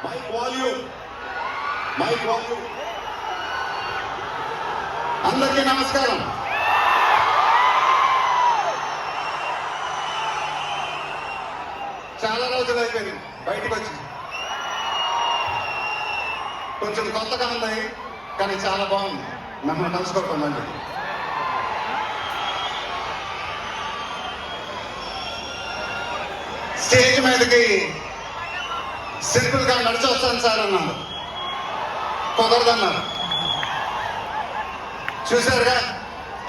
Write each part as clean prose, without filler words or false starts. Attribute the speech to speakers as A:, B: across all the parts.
A: Mic volume. అందరికీ నమస్కారం. చాలా రోజులు అయిపోయింది బయటకు వచ్చి. కొంచెం కొత్తగా ఉంది కానీ చాలా బాగుంది మిమ్మల్ని కలుసుకోవటం. స్టేజ్ మీదకి సింపుల్ గా నడిచి వస్తాను సార్ అన్నారు. కుదరదన్నారు. చూసారుగా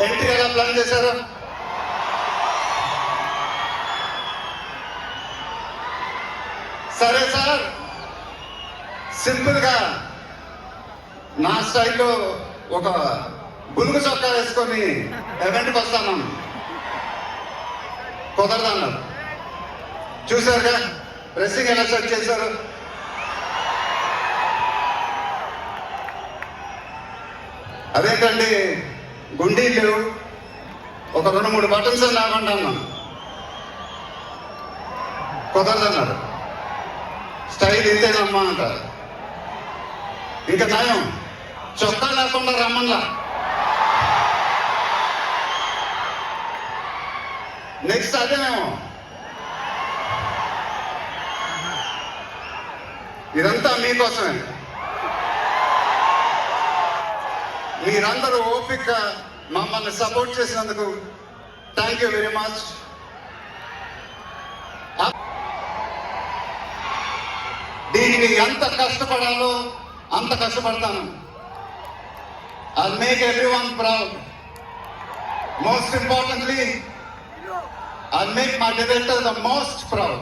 A: ఎంట్రీ ఎలా ప్లాన్ చేశారు. సరే సార్, సింపుల్ గా నా స్టైల్లో ఒక గులుగు చొక్కా వేసుకొని ఈవెంట్కి వస్తాను. కుదరదన్నారు. చూసారుగా డ్రెస్సింగ్ ఎలా సెట్ చేశారు. అదేంటండి గుండీలు ఒక 2-3 బటన్స్ లేకుండా అన్నాను. కుదరదన్నారు. స్టైల్ ఇంతేనమ్మా అంటారు. ఇంకా నయం చొక్కా లేకుండా రమ్మన్నా. నెక్స్ట్ అదేనేమో. ఇదంతా మీకోసమే. మీరందరూ ఓపిక మమ్మల్ని సపోర్ట్ చేసినందుకు థ్యాంక్ యూ వెరీ మచ్. దీనికి ఎంత కష్టపడాలో అంత కష్టపడతాను. I'll make everyone proud. Most importantly, I'll make my director the most proud.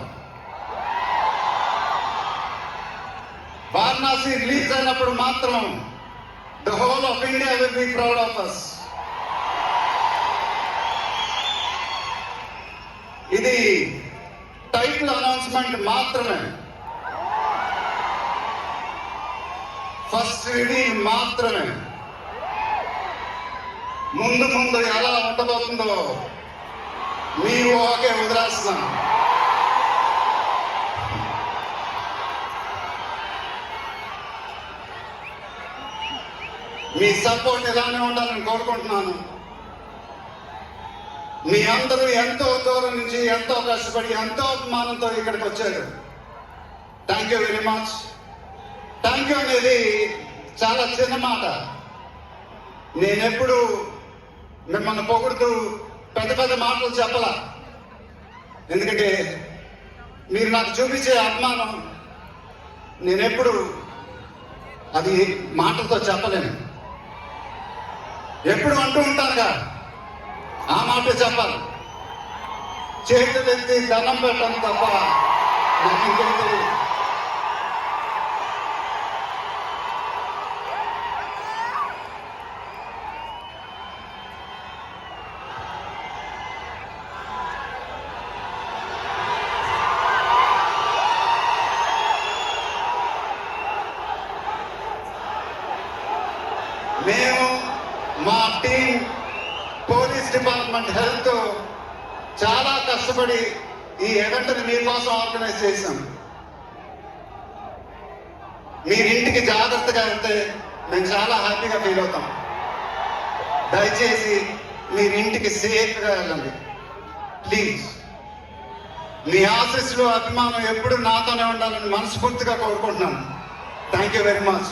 A: Varanasi release అయినప్పుడు మాత్రం the whole of India will be proud of us. ఇది టైటిల్ అనౌన్స్మెంట్ మాత్రమే. ఫస్ట్ రిలీజ్ మాత్రమే. ముందు ఎలా ఉండబోతుందో మీ ఊహకే వదిలేస్తున్నాను. మీ సపోర్ట్ ఇలానే ఉండాలని కోరుకుంటున్నాను. మీ అందరూ ఎంతో దూరం నుంచి ఎంతో కష్టపడి ఎంతో అభిమానంతో ఇక్కడికి వచ్చారు. Thank you very much. Thank you అనేది చాలా చిన్న మాట. నేనెప్పుడు మిమ్మల్ని పొగుడుతూ పెద్ద మాటలు చెప్పలా. ఎందుకంటే మీరు నాకు చూపించే అభిమానం నేనెప్పుడు అది మాటలతో చెప్పలేను. ఎప్పుడు అంటూ ఉంటానుగా ఆ మాట చెప్పాలి. చేతులు ఎత్తి దండం పెట్టాను తప్ప నాకు ఇంకేం తెలియదు. మేము మా టీం పోలీస్ డిపార్ట్మెంట్ హెల్త్ చాలా కష్టపడి ఈ ఈవెంట్ని మీకోసం ఆర్గనైజ్ చేశాం. మీరింటికి జాగ్రత్తగా వెళ్తే మేము చాలా హ్యాపీగా ఫీల్ అవుతాం. దయచేసి మీరింటికి సేఫ్గా వెళ్ళండి ప్లీజ్. మీ ఆశీస్సులు అభిమానం ఎప్పుడు నాతోనే ఉండాలని మనస్ఫూర్తిగా కోరుకుంటున్నాను. Thank you very much.